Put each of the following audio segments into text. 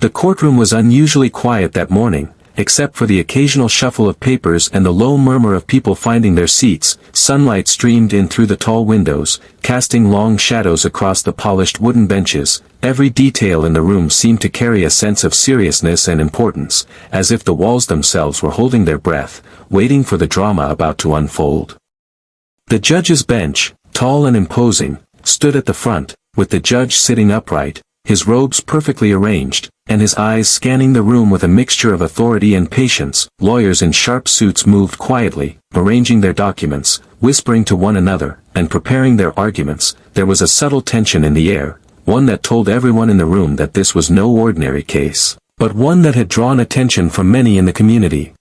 The courtroom was unusually quiet that morning, except for the occasional shuffle of papers and the low murmur of people finding their seats. Sunlight streamed in through the tall windows, casting long shadows across the polished wooden benches. Every detail in the room seemed to carry a sense of seriousness and importance, as if the walls themselves were holding their breath, waiting for the drama about to unfold. The judge's bench, tall and imposing, stood at the front, with the judge sitting upright, his robes perfectly arranged, and his eyes scanning the room with a mixture of authority and patience. Lawyers in sharp suits moved quietly, arranging their documents, whispering to one another, and preparing their arguments. There was a subtle tension in the air, one that told everyone in the room that this was no ordinary case, but one that had drawn attention from many in the community.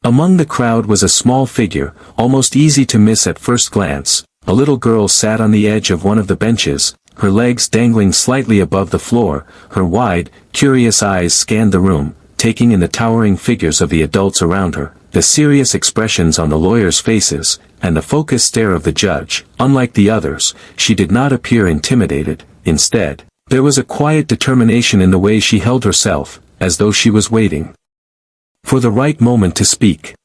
Among the crowd was a small figure, almost easy to miss at first glance. A little girl sat on the edge of one of the benches, her legs dangling slightly above the floor. Her wide, curious eyes scanned the room, taking in the towering figures of the adults around her, the serious expressions on the lawyers' faces, and the focused stare of the judge. Unlike the others, she did not appear intimidated. Instead, there was a quiet determination in the way she held herself, as though she was waiting for the right moment to speak.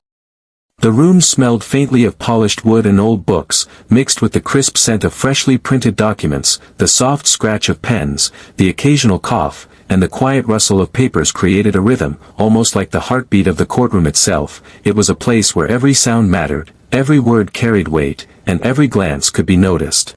The room smelled faintly of polished wood and old books, mixed with the crisp scent of freshly printed documents. The soft scratch of pens, the occasional cough, and the quiet rustle of papers created a rhythm, almost like the heartbeat of the courtroom itself. It was a place where every sound mattered, every word carried weight, and every glance could be noticed.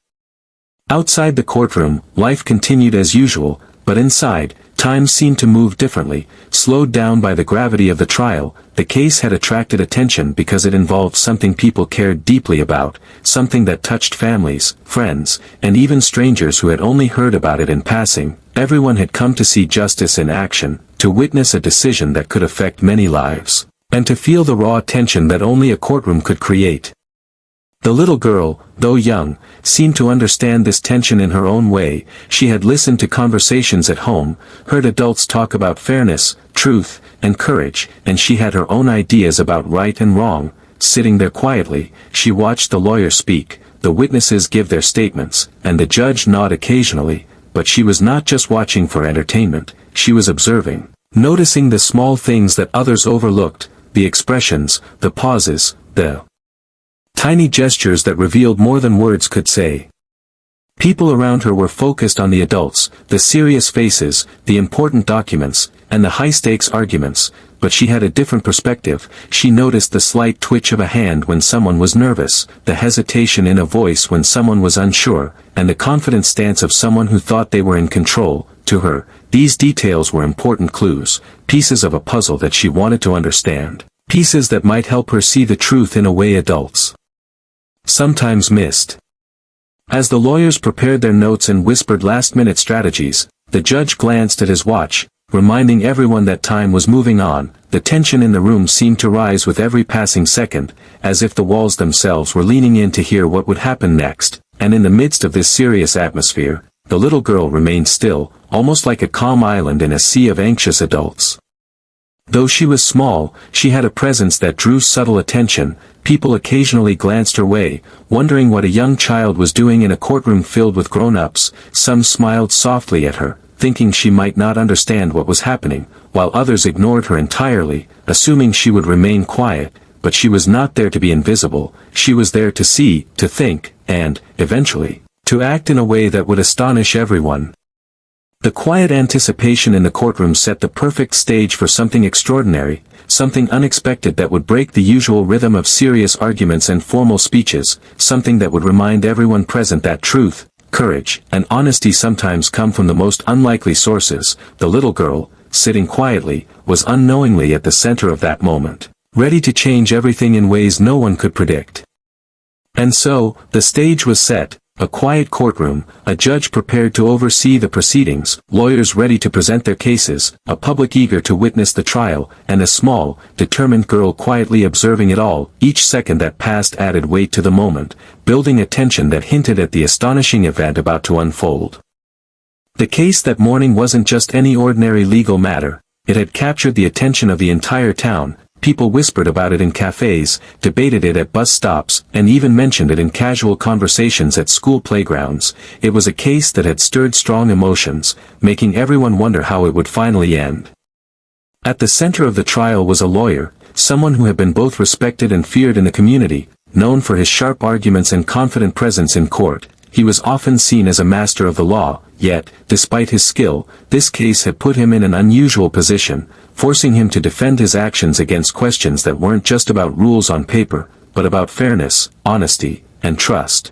Outside the courtroom, life continued as usual, but inside, time seemed to move differently, slowed down by the gravity of the trial. The case had attracted attention because it involved something people cared deeply about, something that touched families, friends, and even strangers who had only heard about it in passing. Everyone had come to see justice in action, to witness a decision that could affect many lives, and to feel the raw tension that only a courtroom could create. The little girl, though young, seemed to understand this tension in her own way. She had listened to conversations at home, heard adults talk about fairness, truth, and courage, and she had her own ideas about right and wrong. Sitting there quietly, she watched the lawyer speak, the witnesses give their statements, and the judge nod occasionally. But she was not just watching for entertainment, she was observing, noticing the small things that others overlooked, the expressions, the pauses, the tiny gestures that revealed more than words could say. People around her were focused on the adults, the serious faces, the important documents, and the high-stakes arguments, but she had a different perspective. She noticed the slight twitch of a hand when someone was nervous, the hesitation in a voice when someone was unsure, and the confident stance of someone who thought they were in control. To her, these details were important clues, pieces of a puzzle that she wanted to understand, pieces that might help her see the truth in a way adults sometimes missed. As the lawyers prepared their notes and whispered last-minute strategies, the judge glanced at his watch, reminding everyone that time was moving on. The tension in the room seemed to rise with every passing second, as if the walls themselves were leaning in to hear what would happen next. And in the midst of this serious atmosphere, the little girl remained still, almost like a calm island in a sea of anxious adults. Though she was small, she had a presence that drew subtle attention. People occasionally glanced her way, wondering what a young child was doing in a courtroom filled with grown-ups. Some smiled softly at her, thinking she might not understand what was happening, while others ignored her entirely, assuming she would remain quiet. But she was not there to be invisible. She was there to see, to think, and, eventually, to act in a way that would astonish everyone. The quiet anticipation in the courtroom set the perfect stage for something extraordinary, something unexpected that would break the usual rhythm of serious arguments and formal speeches, something that would remind everyone present that truth, courage, and honesty sometimes come from the most unlikely sources. The little girl, sitting quietly, was unknowingly at the center of that moment, ready to change everything in ways no one could predict. And so, the stage was set. A quiet courtroom, a judge prepared to oversee the proceedings, lawyers ready to present their cases, a public eager to witness the trial, and a small, determined girl quietly observing it all. Each second that passed added weight to the moment, building a tension that hinted at the astonishing event about to unfold. The case that morning wasn't just any ordinary legal matter, it had captured the attention of the entire town. people whispered about it in cafes, debated it at bus stops, and even mentioned it in casual conversations at school playgrounds. It was a case that had stirred strong emotions, making everyone wonder how it would finally end. At the center of the trial was a lawyer, someone who had been both respected and feared in the community, known for his sharp arguments and confident presence in court. He was often seen as a master of the law, yet, despite his skill, this case had put him in an unusual position, forcing him to defend his actions against questions that weren't just about rules on paper, but about fairness, honesty, and trust.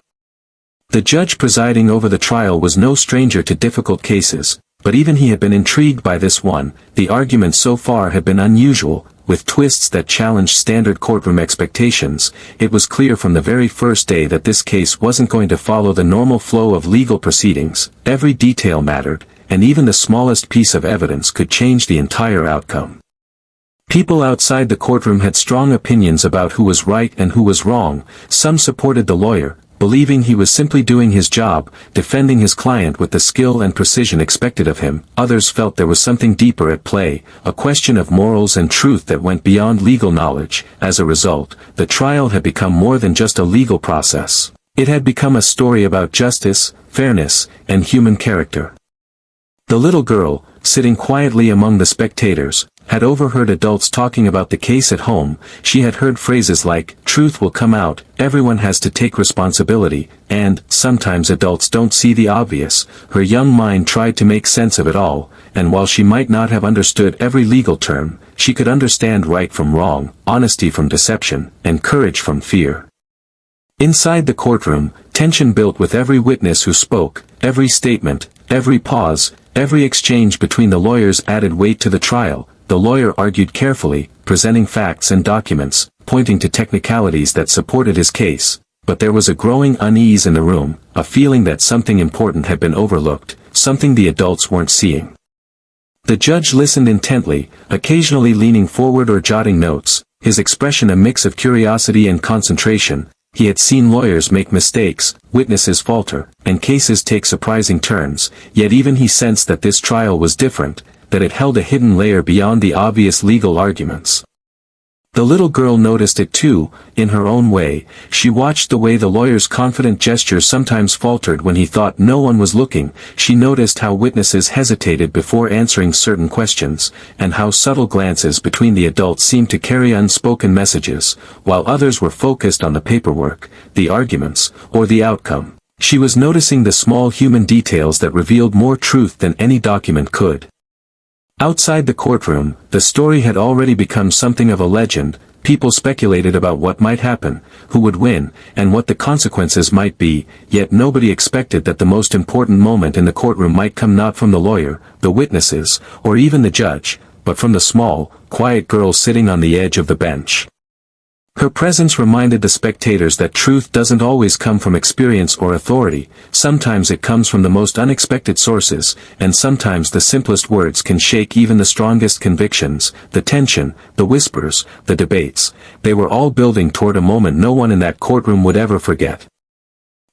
The judge presiding over the trial was no stranger to difficult cases, but even he had been intrigued by this one. The arguments so far had been unusual, with twists that challenged standard courtroom expectations. It was clear from the very first day that this case wasn't going to follow the normal flow of legal proceedings. Every detail mattered, and even the smallest piece of evidence could change the entire outcome. People outside the courtroom had strong opinions about who was right and who was wrong. Some supported the lawyer, believing he was simply doing his job, defending his client with the skill and precision expected of him. Others felt there was something deeper at play, a question of morals and truth that went beyond legal knowledge. As a result, the trial had become more than just a legal process. It had become a story about justice, fairness, and human character. The little girl, sitting quietly among the spectators, had overheard adults talking about the case at home. She had heard phrases like, "Truth will come out, everyone has to take responsibility," and, "Sometimes adults don't see the obvious." Her young mind tried to make sense of it all, and while she might not have understood every legal term, she could understand right from wrong, honesty from deception, and courage from fear. Inside the courtroom, tension built with every witness who spoke. Every statement, every pause, every exchange between the lawyers added weight to the trial. The lawyer argued carefully, presenting facts and documents, pointing to technicalities that supported his case. But there was a growing unease in the room, a feeling that something important had been overlooked, something the adults weren't seeing. The judge listened intently, occasionally leaning forward or jotting notes, his expression a mix of curiosity and concentration. He had seen lawyers make mistakes, witnesses falter, and cases take surprising turns, yet even he sensed that this trial was different, that it held a hidden layer beyond the obvious legal arguments. The little girl noticed it too, in her own way. She watched the way the lawyer's confident gestures sometimes faltered when he thought no one was looking. She noticed how witnesses hesitated before answering certain questions, and how subtle glances between the adults seemed to carry unspoken messages, while others were focused on the paperwork, the arguments, or the outcome. She was noticing the small human details that revealed more truth than any document could. Outside the courtroom, the story had already become something of a legend. People speculated about what might happen, who would win, and what the consequences might be, yet nobody expected that the most important moment in the courtroom might come not from the lawyer, the witnesses, or even the judge, but from the small, quiet girl sitting on the edge of the bench. Her presence reminded the spectators that truth doesn't always come from experience or authority. Sometimes it comes from the most unexpected sources, and sometimes the simplest words can shake even the strongest convictions. The tension, the whispers, the debates, they were all building toward a moment no one in that courtroom would ever forget.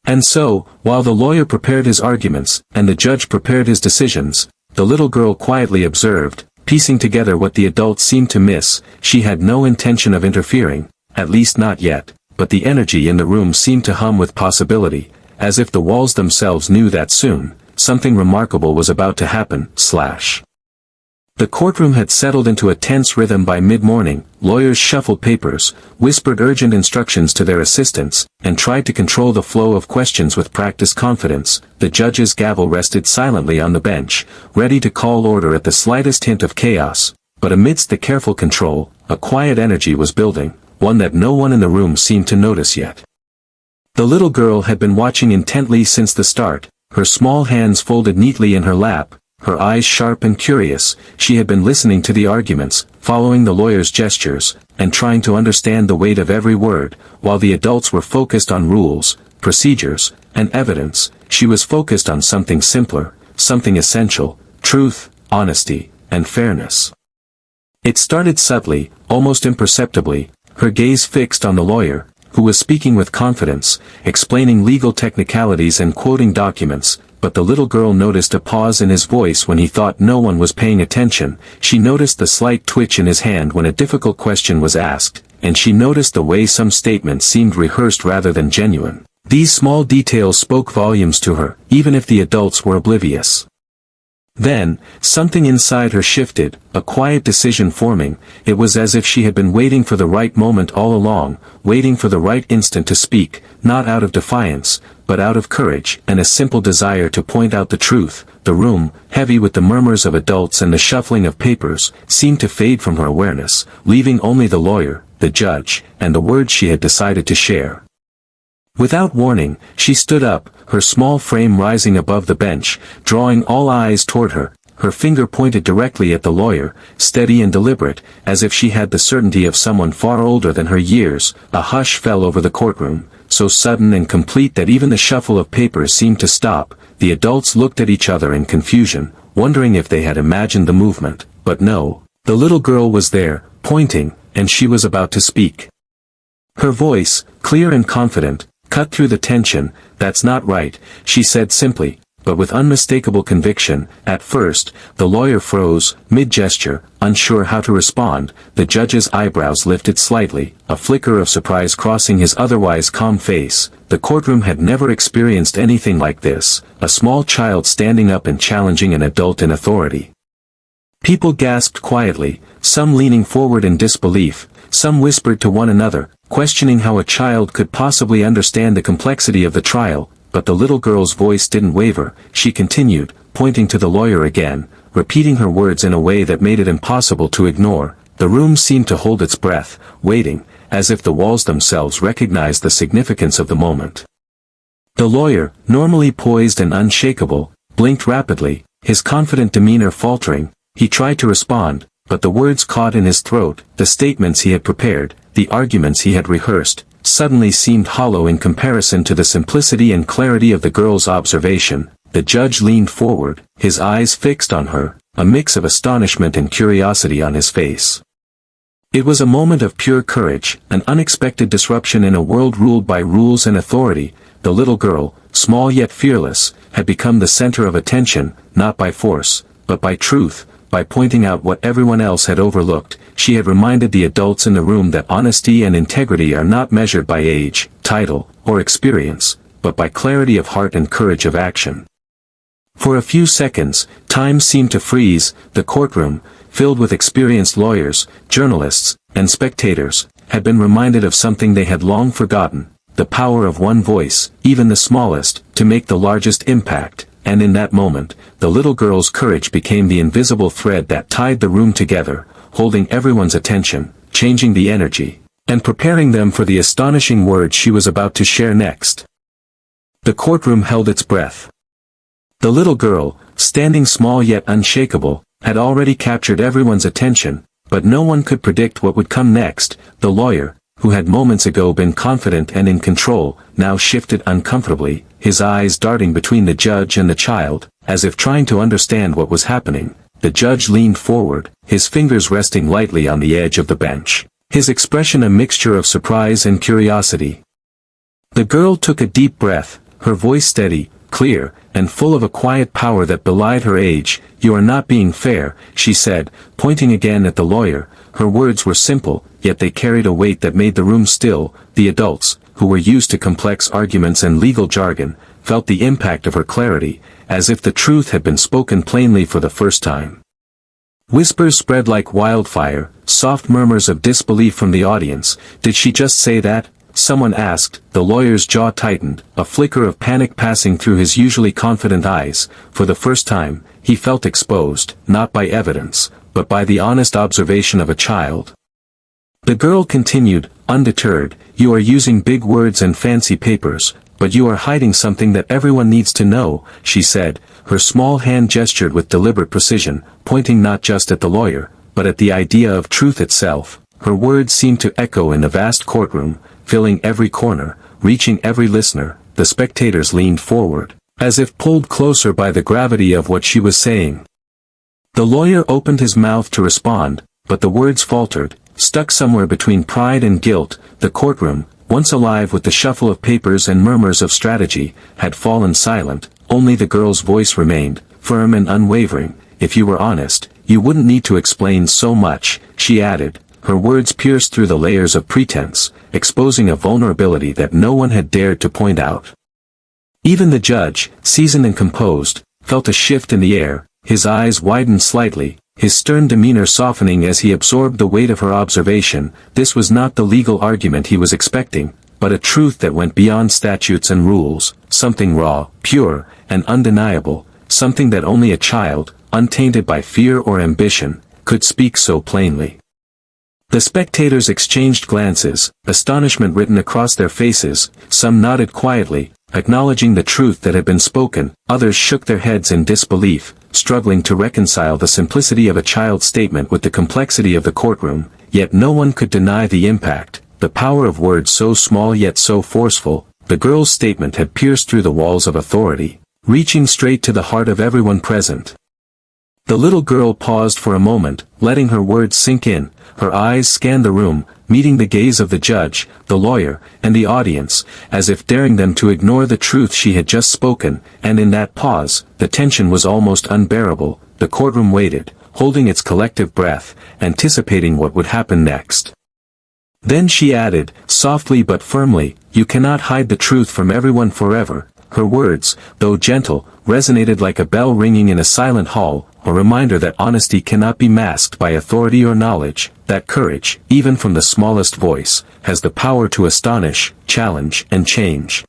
And so, while the lawyer prepared his arguments, and the judge prepared his decisions, the little girl quietly observed, piecing together what the adults seemed to miss. She had no intention of interfering, at least not yet, but the energy in the room seemed to hum with possibility, as if the walls themselves knew that soon, something remarkable was about to happen. The courtroom had settled into a tense rhythm by mid-morning. Lawyers shuffled papers, whispered urgent instructions to their assistants, and tried to control the flow of questions with practiced confidence. The judge's gavel rested silently on the bench, ready to call order at the slightest hint of chaos. But amidst the careful control, a quiet energy was building, one that no one in the room seemed to notice yet. The little girl had been watching intently since the start, her small hands folded neatly in her lap, her eyes sharp and curious. She had been listening to the arguments, following the lawyer's gestures, and trying to understand the weight of every word. While the adults were focused on rules, procedures, and evidence, she was focused on something simpler, something essential: truth, honesty, and fairness. It started subtly, almost imperceptibly, her gaze fixed on the lawyer, who was speaking with confidence, explaining legal technicalities and quoting documents. but the little girl noticed a pause in his voice when he thought no one was paying attention. She noticed the slight twitch in his hand when a difficult question was asked, and she noticed the way some statements seemed rehearsed rather than genuine. These small details spoke volumes to her, even if the adults were oblivious. Then, something inside her shifted, a quiet decision forming. It was as if she had been waiting for the right moment all along, waiting for the right instant to speak, not out of defiance, but out of courage and a simple desire to point out the truth. The room, heavy with the murmurs of adults and the shuffling of papers, seemed to fade from her awareness, leaving only the lawyer, the judge, and the words she had decided to share. Without warning, she stood up, her small frame rising above the bench, drawing all eyes toward her, her finger pointed directly at the lawyer, steady and deliberate, as if she had the certainty of someone far older than her years. A hush fell over the courtroom, so sudden and complete that even the shuffle of papers seemed to stop. The adults looked at each other in confusion, wondering if they had imagined the movement, but no, the little girl was there, pointing, and she was about to speak. Her voice, clear and confident, cut through the tension. "That's not right," she said simply, but with unmistakable conviction. At first, the lawyer froze, mid-gesture, unsure how to respond. The judge's eyebrows lifted slightly, a flicker of surprise crossing his otherwise calm face. The courtroom had never experienced anything like this, a small child standing up and challenging an adult in authority. People gasped quietly, some leaning forward in disbelief, some whispered to one another, questioning how a child could possibly understand the complexity of the trial. But the little girl's voice didn't waver. She continued, pointing to the lawyer again, repeating her words in a way that made it impossible to ignore. The room seemed to hold its breath, waiting, as if the walls themselves recognized the significance of the moment. The lawyer, normally poised and unshakable, blinked rapidly, his confident demeanor faltering. He tried to respond, but the words caught in his throat. The statements he had prepared, the arguments he had rehearsed, suddenly seemed hollow in comparison to the simplicity and clarity of the girl's observation. The judge leaned forward, his eyes fixed on her, a mix of astonishment and curiosity on his face. It was a moment of pure courage, an unexpected disruption in a world ruled by rules and authority. The little girl, small yet fearless, had become the center of attention, not by force, but by truth. By pointing out what everyone else had overlooked, she had reminded the adults in the room that honesty and integrity are not measured by age, title, or experience, but by clarity of heart and courage of action. For a few seconds, time seemed to freeze. The courtroom, filled with experienced lawyers, journalists, and spectators, had been reminded of something they had long forgotten: the power of one voice, even the smallest, to make the largest impact. And in that moment, the little girl's courage became the invisible thread that tied the room together, holding everyone's attention, changing the energy, and preparing them for the astonishing words she was about to share next. The courtroom held its breath. The little girl, standing small yet unshakable, had already captured everyone's attention, but no one could predict what would come next. The lawyer, who had moments ago been confident and in control, now shifted uncomfortably, his eyes darting between the judge and the child, as if trying to understand what was happening. The judge leaned forward, his fingers resting lightly on the edge of the bench, his expression a mixture of surprise and curiosity. The girl took a deep breath, her voice steady, clear, and full of a quiet power that belied her age. "You are not being fair," she said, pointing again at the lawyer. Her words were simple, yet they carried a weight that made the room still. The adults, who were used to complex arguments and legal jargon, felt the impact of her clarity, as if the truth had been spoken plainly for the first time. Whispers spread like wildfire, soft murmurs of disbelief from the audience. "Did she just say that?" someone asked. The lawyer's jaw tightened, a flicker of panic passing through his usually confident eyes. For the first time, he felt exposed, not by evidence, but by the honest observation of a child. The girl continued, undeterred, "You are using big words and fancy papers, but you are hiding something that everyone needs to know," she said. Her small hand gestured with deliberate precision, pointing not just at the lawyer, but at the idea of truth itself. Her words seemed to echo in the vast courtroom, filling every corner, reaching every listener. The spectators leaned forward, as if pulled closer by the gravity of what she was saying. The lawyer opened his mouth to respond, but the words faltered, stuck somewhere between pride and guilt. The courtroom, once alive with the shuffle of papers and murmurs of strategy, had fallen silent, only the girl's voice remained, firm and unwavering. "If you were honest, you wouldn't need to explain so much," she added. Her words pierced through the layers of pretense, exposing a vulnerability that no one had dared to point out. Even the judge, seasoned and composed, felt a shift in the air. His eyes widened slightly, his stern demeanor softening as he absorbed the weight of her observation. This was not the legal argument he was expecting, but a truth that went beyond statutes and rules, something raw, pure, and undeniable, something that only a child, untainted by fear or ambition, could speak so plainly. The spectators exchanged glances, astonishment written across their faces. Some nodded quietly, acknowledging the truth that had been spoken. Others shook their heads in disbelief, struggling to reconcile the simplicity of a child's statement with the complexity of the courtroom. Yet no one could deny the impact, the power of words so small yet so forceful. The girl's statement had pierced through the walls of authority, reaching straight to the heart of everyone present. The little girl paused for a moment, letting her words sink in. Her eyes scanned the room, meeting the gaze of the judge, the lawyer, and the audience, as if daring them to ignore the truth she had just spoken. And in that pause, the tension was almost unbearable. The courtroom waited, holding its collective breath, anticipating what would happen next. Then she added, softly but firmly, "You cannot hide the truth from everyone forever." Her words, though gentle, resonated like a bell ringing in a silent hall, a reminder that honesty cannot be masked by authority or knowledge, that courage, even from the smallest voice, has the power to astonish, challenge, and change.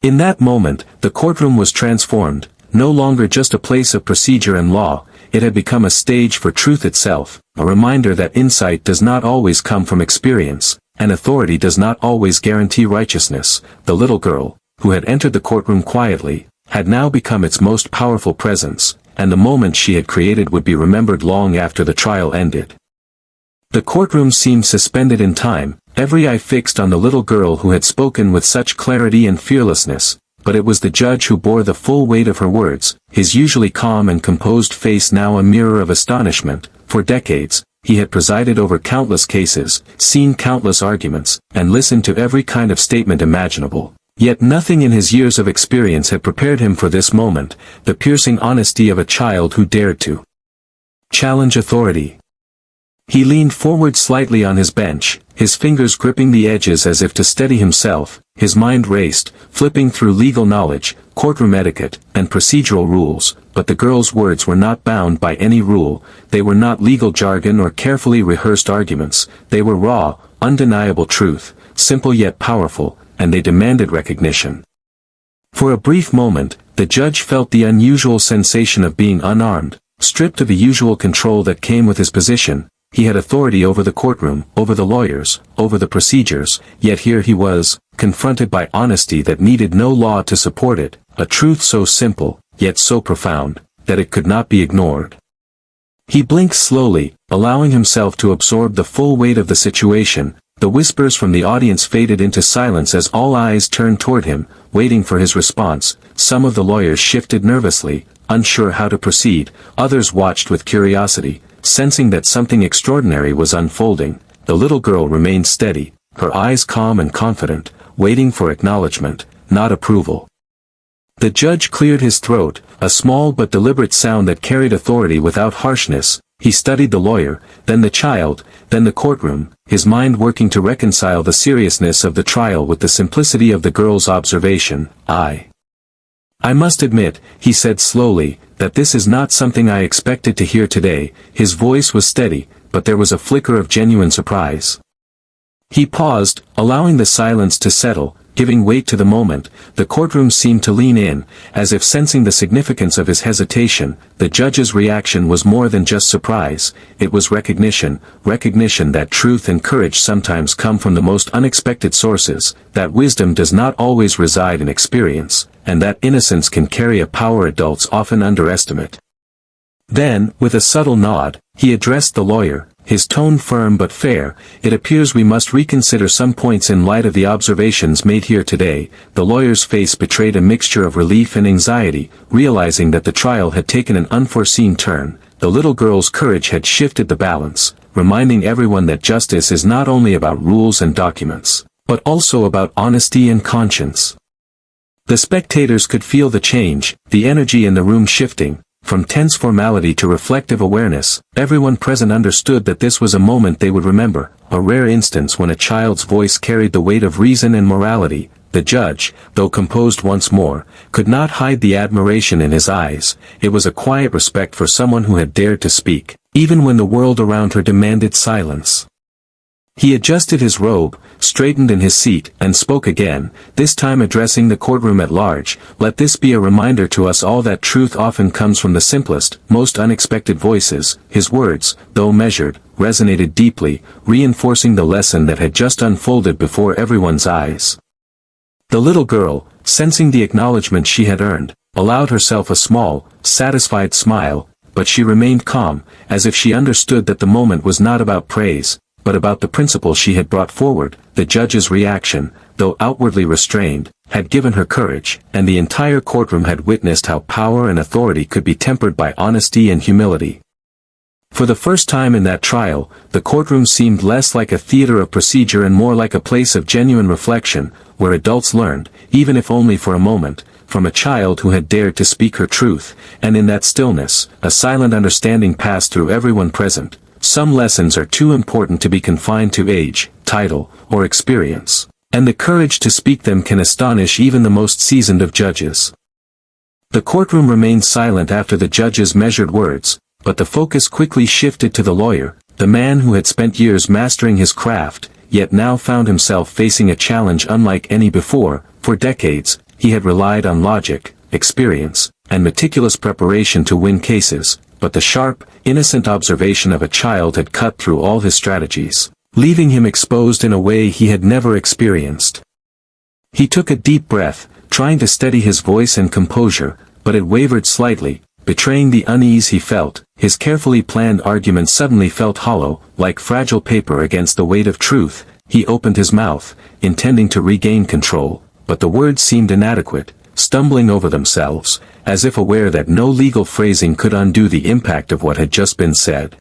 In that moment, the courtroom was transformed, no longer just a place of procedure and law. It had become a stage for truth itself, a reminder that insight does not always come from experience, and authority does not always guarantee righteousness. The little girl, who had entered the courtroom quietly, had now become its most powerful presence, and the moment she had created would be remembered long after the trial ended. The courtroom seemed suspended in time, every eye fixed on the little girl who had spoken with such clarity and fearlessness. But it was the judge who bore the full weight of her words, his usually calm and composed face now a mirror of astonishment. For decades, he had presided over countless cases, seen countless arguments, and listened to every kind of statement imaginable. Yet nothing in his years of experience had prepared him for this moment, the piercing honesty of a child who dared to challenge authority. He leaned forward slightly on his bench, his fingers gripping the edges as if to steady himself. His mind raced, flipping through legal knowledge, courtroom etiquette, and procedural rules, but the girl's words were not bound by any rule. They were not legal jargon or carefully rehearsed arguments. They were raw, undeniable truth, simple yet powerful, and they demanded recognition. For a brief moment, the judge felt the unusual sensation of being unarmed, stripped of the usual control that came with his position. He had authority over the courtroom, over the lawyers, over the procedures, yet here he was, confronted by honesty that needed no law to support it, a truth so simple, yet so profound, that it could not be ignored. He blinked slowly, allowing himself to absorb the full weight of the situation. The whispers from the audience faded into silence as all eyes turned toward him, waiting for his response. Some of the lawyers shifted nervously, unsure how to proceed. Others watched with curiosity, sensing that something extraordinary was unfolding. The little girl remained steady, her eyes calm and confident, waiting for acknowledgement, not approval. The judge cleared his throat, a small but deliberate sound that carried authority without harshness. He studied the lawyer, then the child, then the courtroom, his mind working to reconcile the seriousness of the trial with the simplicity of the girl's observation. I must admit, he said slowly, that this is not something I expected to hear today. His voice was steady, but there was a flicker of genuine surprise. He paused, allowing the silence to settle, giving weight to the moment. The courtroom seemed to lean in, as if sensing the significance of his hesitation. The judge's reaction was more than just surprise, it was recognition that truth and courage sometimes come from the most unexpected sources, that wisdom does not always reside in experience, and that innocence can carry a power adults often underestimate. Then, with a subtle nod, he addressed the lawyer, his tone firm but fair. It appears we must reconsider some points in light of the observations made here today. The lawyer's face betrayed a mixture of relief and anxiety, realizing that the trial had taken an unforeseen turn. The little girl's courage had shifted the balance, reminding everyone that justice is not only about rules and documents, but also about honesty and conscience. The spectators could feel the change, the energy in the room shifting, from tense formality to reflective awareness. Everyone present understood that this was a moment they would remember, a rare instance when a child's voice carried the weight of reason and morality. The judge, though composed once more, could not hide the admiration in his eyes. It was a quiet respect for someone who had dared to speak, even when the world around her demanded silence. He adjusted his robe, straightened in his seat, and spoke again, this time addressing the courtroom at large. Let this be a reminder to us all that truth often comes from the simplest, most unexpected voices. His words, though measured, resonated deeply, reinforcing the lesson that had just unfolded before everyone's eyes. The little girl, sensing the acknowledgement she had earned, allowed herself a small, satisfied smile, but she remained calm, as if she understood that the moment was not about praise, but about the principle she had brought forward. The judge's reaction, though outwardly restrained, had given her courage, and the entire courtroom had witnessed how power and authority could be tempered by honesty and humility. For the first time in that trial, the courtroom seemed less like a theater of procedure and more like a place of genuine reflection, where adults learned, even if only for a moment, from a child who had dared to speak her truth. And in that stillness, a silent understanding passed through everyone present. Some lessons are too important to be confined to age, title, or experience, and the courage to speak them can astonish even the most seasoned of judges. The courtroom remained silent after the judge's measured words, but the focus quickly shifted to the lawyer, the man who had spent years mastering his craft, yet now found himself facing a challenge unlike any before. For decades, he had relied on logic, experience, and meticulous preparation to win cases, but the sharp, innocent observation of a child had cut through all his strategies, leaving him exposed in a way he had never experienced. He took a deep breath, trying to steady his voice and composure, but it wavered slightly, betraying the unease he felt. His carefully planned argument suddenly felt hollow, like fragile paper against the weight of truth. He opened his mouth, intending to regain control, but the words seemed inadequate, stumbling over themselves, as if aware that no legal phrasing could undo the impact of what had just been said.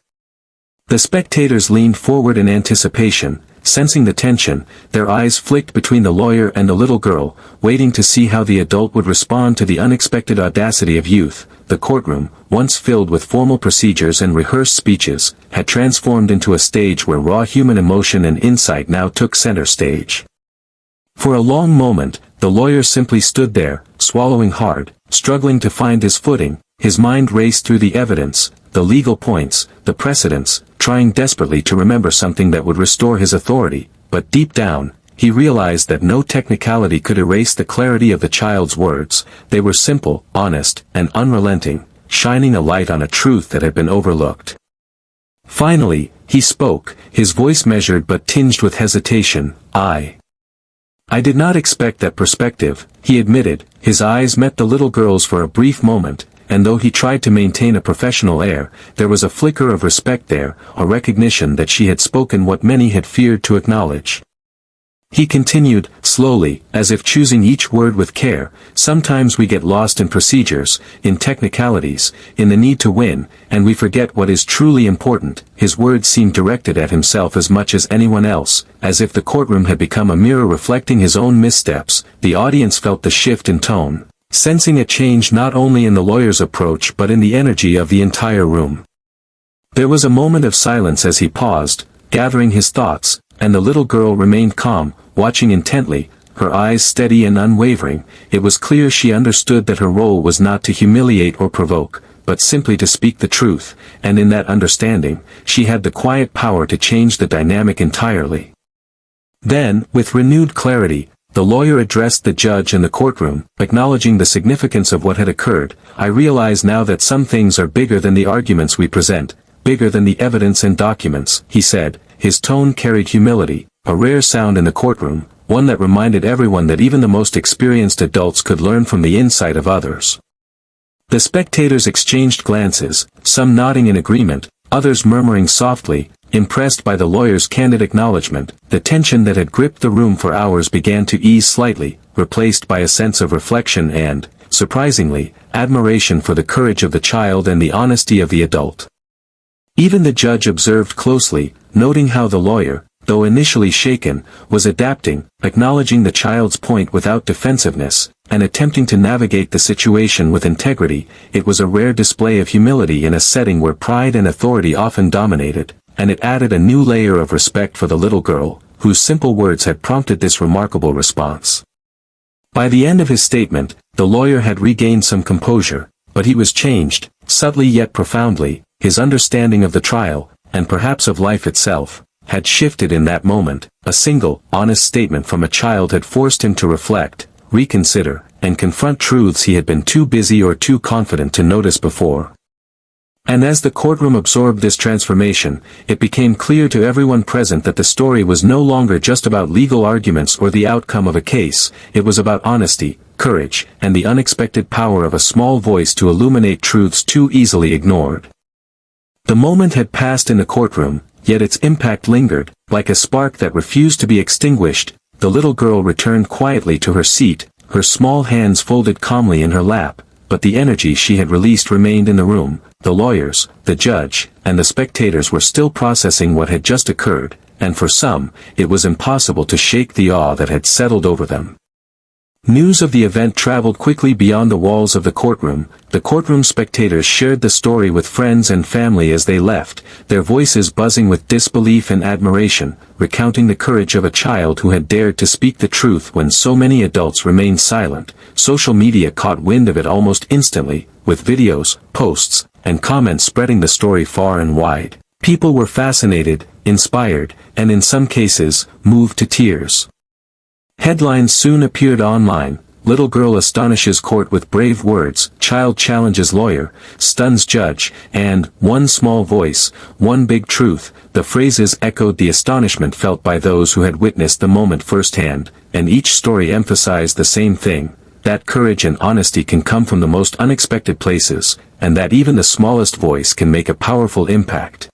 The spectators leaned forward in anticipation, sensing the tension. Their eyes flicked between the lawyer and the little girl, waiting to see how the adult would respond to the unexpected audacity of youth. The courtroom, once filled with formal procedures and rehearsed speeches, had transformed into a stage where raw human emotion and insight now took center stage. For a long moment, the lawyer simply stood there, swallowing hard, struggling to find his footing. His mind raced through the evidence, the legal points, the precedents, trying desperately to remember something that would restore his authority. But deep down, he realized that no technicality could erase the clarity of the child's words. They were simple, honest, and unrelenting, shining a light on a truth that had been overlooked. Finally, he spoke, his voice measured but tinged with hesitation. I did not expect that perspective, he admitted. His eyes met the little girl's for a brief moment, and though he tried to maintain a professional air, there was a flicker of respect there, a recognition that she had spoken what many had feared to acknowledge. He continued, slowly, as if choosing each word with care, sometimes we get lost in procedures, in technicalities, in the need to win, and we forget what is truly important. His words seemed directed at himself as much as anyone else, as if the courtroom had become a mirror reflecting his own missteps. The audience felt the shift in tone, sensing a change not only in the lawyer's approach but in the energy of the entire room. There was a moment of silence as he paused, gathering his thoughts, and the little girl remained calm, watching intently, her eyes steady and unwavering. It was clear she understood that her role was not to humiliate or provoke, but simply to speak the truth, and in that understanding, she had the quiet power to change the dynamic entirely. Then, with renewed clarity, the lawyer addressed the judge and the courtroom, acknowledging the significance of what had occurred. I realize now that some things are bigger than the arguments we present, bigger than the evidence and documents, he said. His tone carried humility, a rare sound in the courtroom, one that reminded everyone that even the most experienced adults could learn from the insight of others. The spectators exchanged glances, some nodding in agreement, others murmuring softly, impressed by the lawyer's candid acknowledgement. The tension that had gripped the room for hours began to ease slightly, replaced by a sense of reflection and, surprisingly, admiration for the courage of the child and the honesty of the adult. Even the judge observed closely, noting how the lawyer, though initially shaken, was adapting, acknowledging the child's point without defensiveness, and attempting to navigate the situation with integrity. It was a rare display of humility in a setting where pride and authority often dominated, and it added a new layer of respect for the little girl, whose simple words had prompted this remarkable response. By the end of his statement, the lawyer had regained some composure, but he was changed, subtly yet profoundly. His understanding of the trial, and perhaps of life itself, had shifted in that moment. A single, honest statement from a child had forced him to reflect, reconsider, and confront truths he had been too busy or too confident to notice before. And as the courtroom absorbed this transformation, it became clear to everyone present that the story was no longer just about legal arguments or the outcome of a case. It was about honesty, courage, and the unexpected power of a small voice to illuminate truths too easily ignored. The moment had passed in the courtroom, yet its impact lingered, like a spark that refused to be extinguished. The little girl returned quietly to her seat, her small hands folded calmly in her lap, but the energy she had released remained in the room. The lawyers, the judge, and the spectators were still processing what had just occurred, and for some, it was impossible to shake the awe that had settled over them. News of the event traveled quickly beyond the walls of the courtroom. The courtroom spectators shared the story with friends and family as they left, their voices buzzing with disbelief and admiration, recounting the courage of a child who had dared to speak the truth when so many adults remained silent. Social media caught wind of it almost instantly, with videos, posts, and comments spreading the story far and wide. People were fascinated, inspired, and in some cases, moved to tears. Headlines soon appeared online: "Little Girl Astonishes Court with Brave Words," "Child Challenges Lawyer, Stuns Judge," and "One Small Voice, One Big Truth." The phrases echoed the astonishment felt by those who had witnessed the moment firsthand, and each story emphasized the same thing: that courage and honesty can come from the most unexpected places, and that even the smallest voice can make a powerful impact.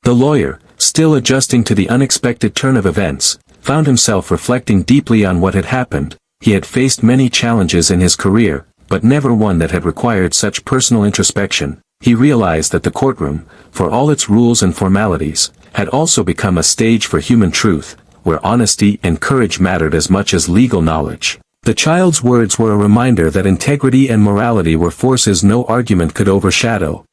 The lawyer, still adjusting to the unexpected turn of events, found himself reflecting deeply on what had happened. He had faced many challenges in his career, but never one that had required such personal introspection. He realized that the courtroom, for all its rules and formalities, had also become a stage for human truth, where honesty and courage mattered as much as legal knowledge. The child's words were a reminder that integrity and morality were forces no argument could overshadow.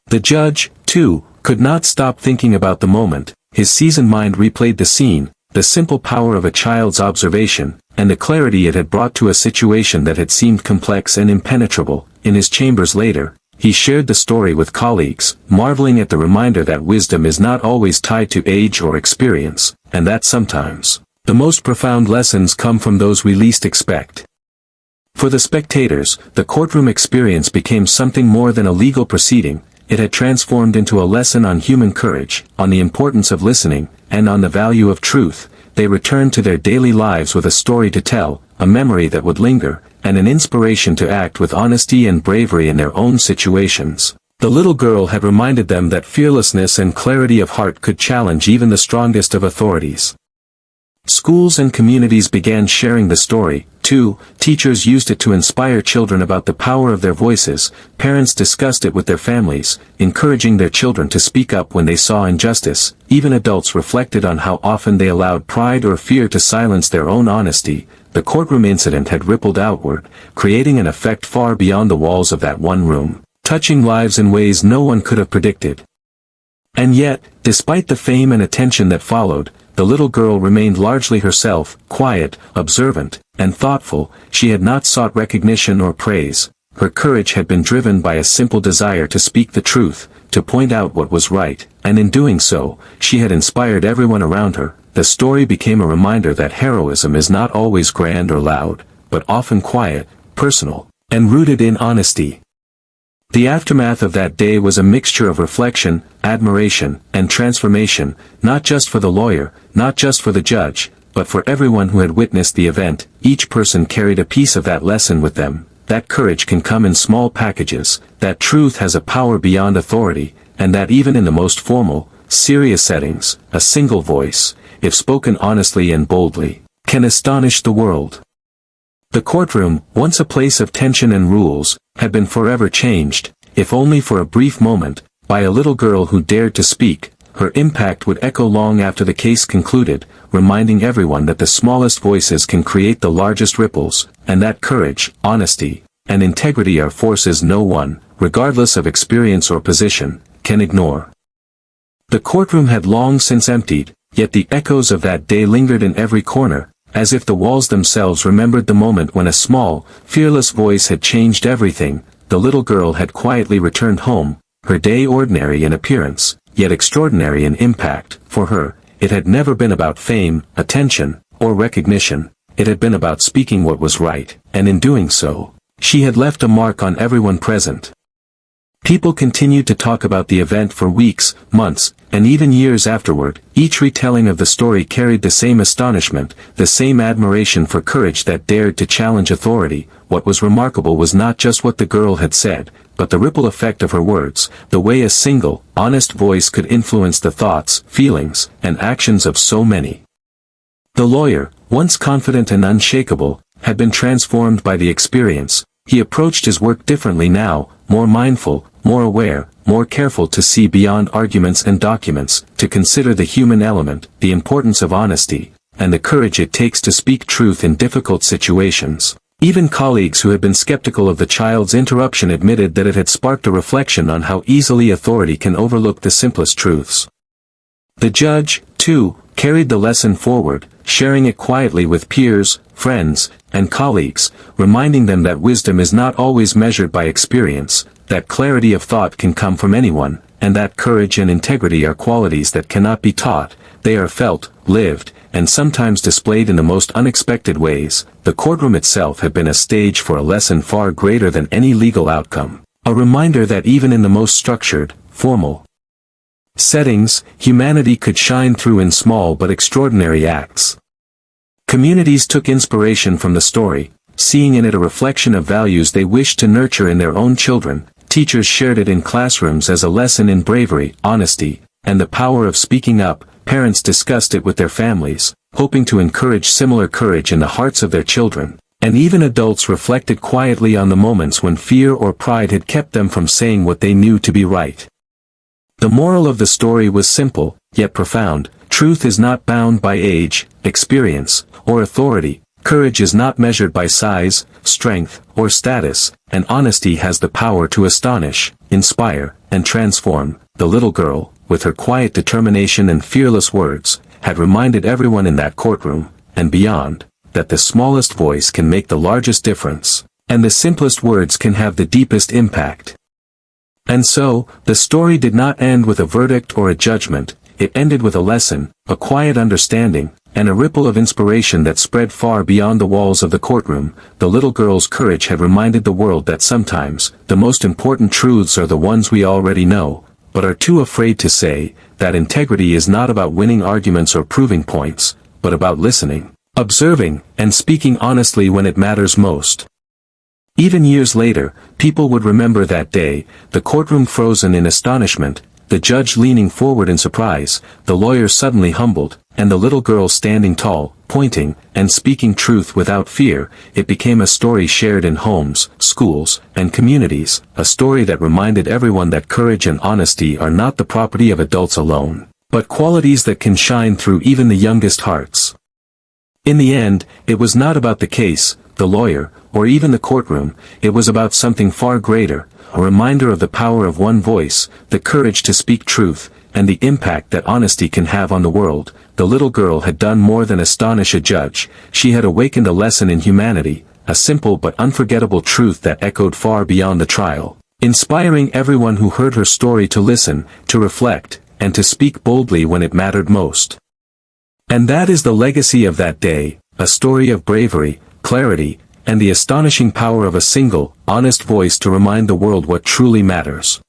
The judge, too, could not stop thinking about the moment. His seasoned mind replayed the scene, the simple power of a child's observation, and the clarity it had brought to a situation that had seemed complex and impenetrable. In his chambers later, he shared the story with colleagues, marveling at the reminder that wisdom is not always tied to age or experience, and that sometimes, the most profound lessons come from those we least expect. For the spectators, the courtroom experience became something more than a legal proceeding. It had transformed into a lesson on human courage, on the importance of listening, and on the value of truth. They returned to their daily lives with a story to tell, a memory that would linger, and an inspiration to act with honesty and bravery in their own situations. The little girl had reminded them that fearlessness and clarity of heart could challenge even the strongest of authorities. Schools and communities began sharing the story, too. Teachers used it to inspire children about the power of their voices. Parents discussed it with their families, encouraging their children to speak up when they saw injustice. Even adults reflected on how often they allowed pride or fear to silence their own honesty. The courtroom incident had rippled outward, creating an effect far beyond the walls of that one room, touching lives in ways no one could have predicted. And yet, despite the fame and attention that followed, the little girl remained largely herself, quiet, observant, and thoughtful. She had not sought recognition or praise. Her courage had been driven by a simple desire to speak the truth, to point out what was right, and in doing so, she had inspired everyone around her. The story became a reminder that heroism is not always grand or loud, but often quiet, personal, and rooted in honesty. The aftermath of that day was a mixture of reflection, admiration, and transformation, not just for the lawyer, not just for the judge, but for everyone who had witnessed the event. Each person carried a piece of that lesson with them, that courage can come in small packages, that truth has a power beyond authority, and that even in the most formal, serious settings, a single voice, if spoken honestly and boldly, can astonish the world. The courtroom, once a place of tension and rules, had been forever changed, if only for a brief moment, by a little girl who dared to speak, her impact would echo long after the case concluded, reminding everyone that the smallest voices can create the largest ripples, and that courage, honesty, and integrity are forces no one, regardless of experience or position, can ignore. The courtroom had long since emptied, yet the echoes of that day lingered in every corner, as if the walls themselves remembered the moment when a small, fearless voice had changed everything. The little girl had quietly returned home, her day ordinary in appearance, yet extraordinary in impact. For her, it had never been about fame, attention, or recognition. It had been about speaking what was right, and in doing so, she had left a mark on everyone present. People continued to talk about the event for weeks, months, and even years afterward. Each retelling of the story carried the same astonishment, the same admiration for courage that dared to challenge authority. What was remarkable was not just what the girl had said, but the ripple effect of her words, the way a single, honest voice could influence the thoughts, feelings, and actions of so many. The lawyer, once confident and unshakable, had been transformed by the experience. He approached his work differently now, more mindful, more aware, more careful to see beyond arguments and documents, to consider the human element, the importance of honesty, and the courage it takes to speak truth in difficult situations. Even colleagues who had been skeptical of the child's interruption admitted that it had sparked a reflection on how easily authority can overlook the simplest truths. The judge, too, carried the lesson forward, sharing it quietly with peers, friends, and colleagues, reminding them that wisdom is not always measured by experience, that clarity of thought can come from anyone, and that courage and integrity are qualities that cannot be taught. They are felt, lived, and sometimes displayed in the most unexpected ways. The courtroom itself had been a stage for a lesson far greater than any legal outcome, a reminder that even in the most structured, formal settings, humanity could shine through in small but extraordinary acts. Communities took inspiration from the story, seeing in it a reflection of values they wished to nurture in their own children. Teachers shared it in classrooms as a lesson in bravery, honesty, and the power of speaking up. Parents discussed it with their families, hoping to encourage similar courage in the hearts of their children. And even adults reflected quietly on the moments when fear or pride had kept them from saying what they knew to be right. The moral of the story was simple, yet profound. Truth is not bound by age, experience, or authority. Courage is not measured by size, strength, or status, and honesty has the power to astonish, inspire, and transform. The little girl, with her quiet determination and fearless words, had reminded everyone in that courtroom, and beyond, that the smallest voice can make the largest difference, and the simplest words can have the deepest impact. And so, the story did not end with a verdict or a judgment. It ended with a lesson, a quiet understanding, and a ripple of inspiration that spread far beyond the walls of the courtroom. The little girl's courage had reminded the world that sometimes, the most important truths are the ones we already know, but are too afraid to say. That integrity is not about winning arguments or proving points, but about listening, observing, and speaking honestly when it matters most. Even years later, people would remember that day, the courtroom frozen in astonishment, the judge leaning forward in surprise, the lawyer suddenly humbled, and the little girl standing tall, pointing, and speaking truth without fear. It became a story shared in homes, schools, and communities, a story that reminded everyone that courage and honesty are not the property of adults alone, but qualities that can shine through even the youngest hearts. In the end, it was not about the case, the lawyer, or even the courtroom. It was about something far greater, a reminder of the power of one voice, the courage to speak truth, and the impact that honesty can have on the world. The little girl had done more than astonish a judge. She had awakened a lesson in humanity, a simple but unforgettable truth that echoed far beyond the trial, inspiring everyone who heard her story to listen, to reflect, and to speak boldly when it mattered most. And that is the legacy of that day, a story of bravery, clarity, and the astonishing power of a single, honest voice to remind the world what truly matters.